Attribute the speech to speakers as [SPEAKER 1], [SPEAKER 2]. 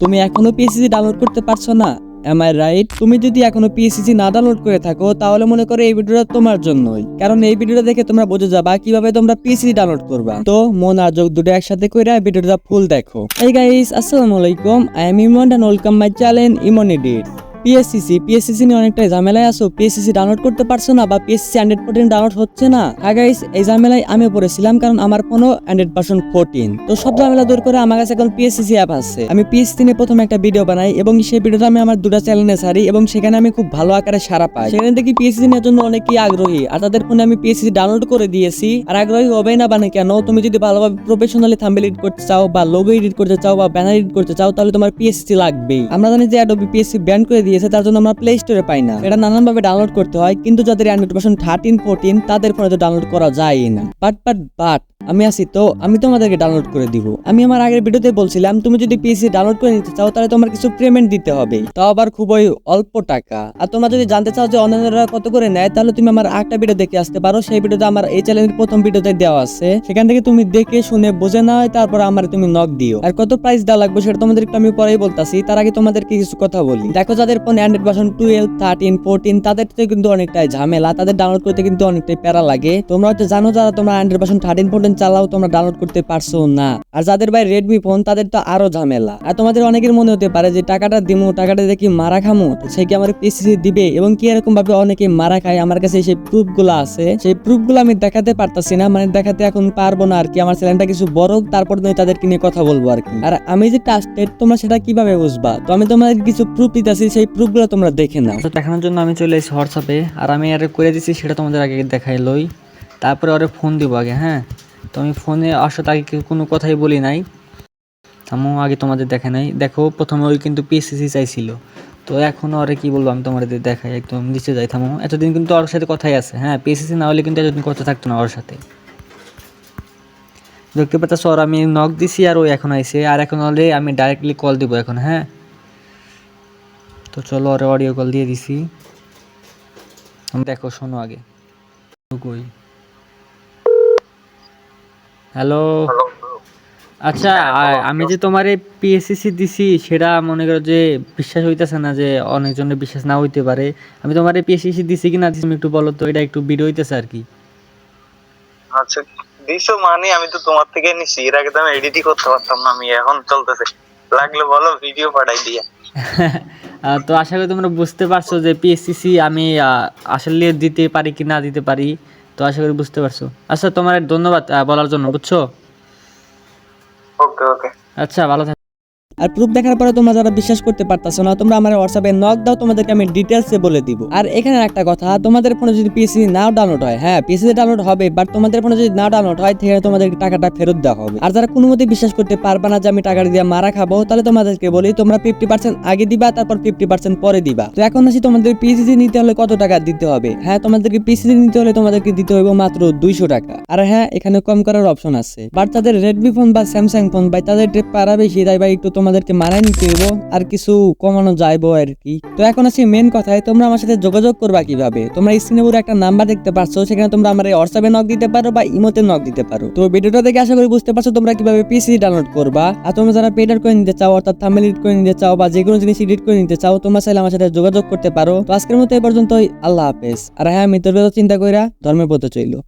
[SPEAKER 1] তুমি এখনো PSC download করতে পারছো না? Am I right? তুমি যদি এখনো পিএসসি না ডাউনলোড করে থাকো তাহলে মনে করো এই ভিডিওটা তোমার জন্যই, কারণ এই ভিডিওটা দেখে তোমরা বুঝে যাবা কিভাবে তোমরা পিএসসি ডাউনলোড করবা। তো মন আর যোগ দুটো একসাথে কইরা ভিডিওটা ফুল দেখো। এই গাইস, আসসালামু আলাইকুম, I am Emon and welcome my channel Emon edit. PSCC নিয়ে অনেকটাই ঝামেলায় আছো, পিএসসিসি ডাউনলোড করতে পারছো না বা পিএসসিসি ANDROID14 ডাউনলোড হচ্ছে না। হ্যাঁ গাইস, এই ঝামেলায় আমিও পড়েছিলাম, কারণ আমার ফোনও ANDROID14। তো সব ঝামেলা দূর করে আমার কাছে এখন পিএসসিসি অ্যাপ আছে। আমি পিএসসিসি নিয়ে প্রথমে একটা ভিডিও বানাই এবং সেই ভিডিওটা আমি আমার দুটো চ্যানেলে ছাড়ি এবং সেখানে আমি খুব ভালো আকারে সাড়া পাই। সেখানে দেখি পিএসসিসি নেওয়ার জন্য অনেকেই আগ্রহী, আর তাদের ফোনে আমি পিএসসিসি ডাউনলোড করে দিয়েছি। আর আগ্রহী হবে না মানে কেন? তুমি যদি ভালোভাবে প্রফেশনালি থাম্বনেল এডিট করতে চাও বা লোগো এডিট করতে চাও বা ব্যানার এডিট করতে চাও তাহলে তোমার পিএসসিসি লাগবেই। আমরা জানি যে অ্যাডোবি পিএসসি ব্যান করে দিয়েছে, তার জন্য আমরা প্লে স্টোরে পাই না, এটা নানানভাবে ডাউনলোড করতে হয়। কিন্তু যাদের ANDROID13-14 তাদের ফোনে তো ডাউনলোড করা যায় না। বাট আমি আছি তো, আমি তোমাদেরকে ডাউনলোড করে দিব। আমি আমার আগের ভিডিওতে বলছিলাম তুমি যদি পিএসসি ডাউনলোড করে নিতে চাও তাহলে তোমার কিছু পেমেন্ট দিতে হবে, তাও আবার খুবই অল্প টাকা। আর তোমরা যদি জানতে চাও যে অন্যান্যরা কত করে নেয় তাহলে তুমি আমার একটা ভিডিও দেখে আসতে পারো। সেই ভিডিওটা আমার এই চ্যানেলের প্রথম ভিডিওতে দেওয়া আছে, সেখান থেকে তুমি দেখে শুনে বুঝে নাও, তারপর আমার তুমি নক দিও। আর কত প্রাইস দেওয়া লাগবে সেটা তোমাদের একটু আমি পরেই বলতাছি। তার আগে তোমাদেরকে কিছু কথা বলি। দেখো, যাদের ফোন ANDROID12, 13, 14 তাদের কিন্তু অনেকটাই ঝামেলা, তাদের ডাউনলোড করতে কিন্তু অনেকটাই প্যারা লাগে। তোমরা হয়তো জানো যারা তোমরা ANDROID13-14 চালাও তোমরা ডাউনলোড করতে পারছো না। আর যাদের ভাই রেডমি ফোন তাদের তো আরো ঝামেলা। আর তোমাদের অনেকের মনে হতে পারে যে টাকাটা দিমু, টাকাটা দেখি মারা খামু, সে কি আমার পিএসসিসি দিবে? এবং কি এরকম ভাবে অনেকে মারা খায়। আমার কাছে সেই প্রুফ গুলো আছে, সেই প্রুফ গুলো আমি দেখাতে পারতাছি না, মানে দেখাতে এখন পারবো না আর কি। আমার চ্যানেলটা কিছু বড়, তারপর তুমি তাদেরকে নিয়ে কথা বলবো আর কি। আর আমি যে ট্রাস্টেড তোমরা সেটা কিভাবে বুঝবা? তো আমি তোমাদের কিছু প্রুফ দিতেছি, সেই প্রুফ গুলো তোমরা দেখে নাও।
[SPEAKER 2] তো দেখানোর জন্য আমি চলে এসেছি হোয়াটসঅ্যাপে, আর আমি আর করে দিচ্ছি সেটা তোমাদের আগে দেখাই লই, তারপরে ওরে ফোন দিব আগে। হ্যাঁ, তো আমি ফোনে আসলে আগে কোনো কথাই বলি নাই, আমি আগে তোমাদের দেখে নাই। দেখো, প্রথমে ওই কিন্তু পিএসসিসি চাইছিল, তো এখন ওরে কি বলবো আমি তোমাদের দেখাই। একদম নিচে যাই, থামো। এতদিন কিন্তু ওর সাথে কথাই আছে। হ্যাঁ, পিএসসিসি না হলে কিন্তু এতদিন কথা থাকতো না ওর সাথে। দেখতে পাচ্ছ, ওর আমি নক দিছি আর ও এখন আইছে। আর এখন হলে আমি ডাইরেক্টলি কল দিব এখন। হ্যাঁ, তো চলো ওরে অডিও কল দিয়ে দিছি। দেখো, শোনো আগে। কই, হ্যালো। আচ্ছা, আমি যে তোমার পিএসসিসি দিছি সেটা মনে করো যে বিশ্বাস হইতেছে না, যে অনেকজনের বিশ্বাস না হইতে পারে। আমি তোমার পিএসসিসি দিছি কি না দিছি একটু বলো তো, এটা একটু ভিডিও হইতেছে আর কি।
[SPEAKER 3] আচ্ছা, দিছো মানে আমি তো তোমার থেকে নিছি, এর আগে তো আমি এডিটই করতে পারতাম না, আমি এখন চলতেছে। লাগলে বলো, ভিডিও পাঠাই দিয়া।
[SPEAKER 2] তো আশা করি তোমরা বুঝতে পারছো যে পিএসসিসি আমি আসলে দিতে পারি কি না দিতে পারি। তো আশা করি বুঝতে পারছো। আচ্ছা, তোমার ধন্যবাদ বলার জন্য, বুঝছো?
[SPEAKER 3] ওকে ওকে,
[SPEAKER 2] আচ্ছা, ভালো থাকো।
[SPEAKER 1] আর প্রুফ দেখার পরে তোমরা যারা বিশ্বাস করতে পারতাছো না, তোমরা আমার হোয়াটসঅ্যাপে নক দাও, তোমাদেরকে আমি ডিটেইলসে বলে দিব। আর এখানে একটা কথা, তোমাদের ফোনে যদি পিএসসি নাও ডাউনলোড হয়, হ্যাঁ পিএসসি ডাউনলোড হবে, বাট তোমাদের ফোনে যদি না ডাউনলোড হয় তাহলে তোমাদেরকে টাকাটা ফেরত দেওয়া হবে। আর যারা কোনো মতে বিশ্বাস করতে পারবা না যে আমি টাকা দিয়ে মারা খাবো, তাহলে তোমাদেরকে বলি তোমরা 50% আগে দিবা, তারপর 50% পরে দিবা। তো এখন আসি তোমাদের পিএসসি নিতে হলে কত টাকা দিতে হবে। হ্যাঁ, তোমাদেরকে পিএসসি নিতে হলে তোমাদেরকে দিতে হবে মাত্র 200 টাকা। আর হ্যাঁ, এখানে কম করার অপশন আছে, বাট তাদের রেডমি ফোন বা স্যামসাং ফোন ভাই তাদের পারা বেশি, তাই ভাই একটু তোমাদেরকে মানায় নিতে হইব, আর কিছু কমানো যাইবো আর কি। তো এখন আসি মেন কথায়, তোমরা আমার সাথে যোগাযোগ করবা কিভাবে। তোমরা স্ক্রিনে পুরো একটা নাম্বার দেখতে পাচ্ছ, সেখানে তোমরা আমার হোয়াটসঅ্যাপে নক দিতে পারো বা ইমোতে নক দিতে পারো। তো ভিডিওটা দেখে আশা করি বুঝতে পারছো তোমরা কিভাবে পিসি ডাউনলোড করবা। আর তোমরা যারা পেডার করে নিতে চাও, অর্থাৎ থাম্বনেল এডিট করে নিতে চাও বা যে কোনো জিনিস এডিট করে নিতে চাও, তোমরা চাইলে আমার সাথে যোগাযোগ করতে পারো। তো আজকের মতো এই পর্যন্তই, আল্লাহ হাফেজ। আর হ্যাঁ, মৃত্যুর কথা চিন্তা কইরা ধর্মের পথে চইলো।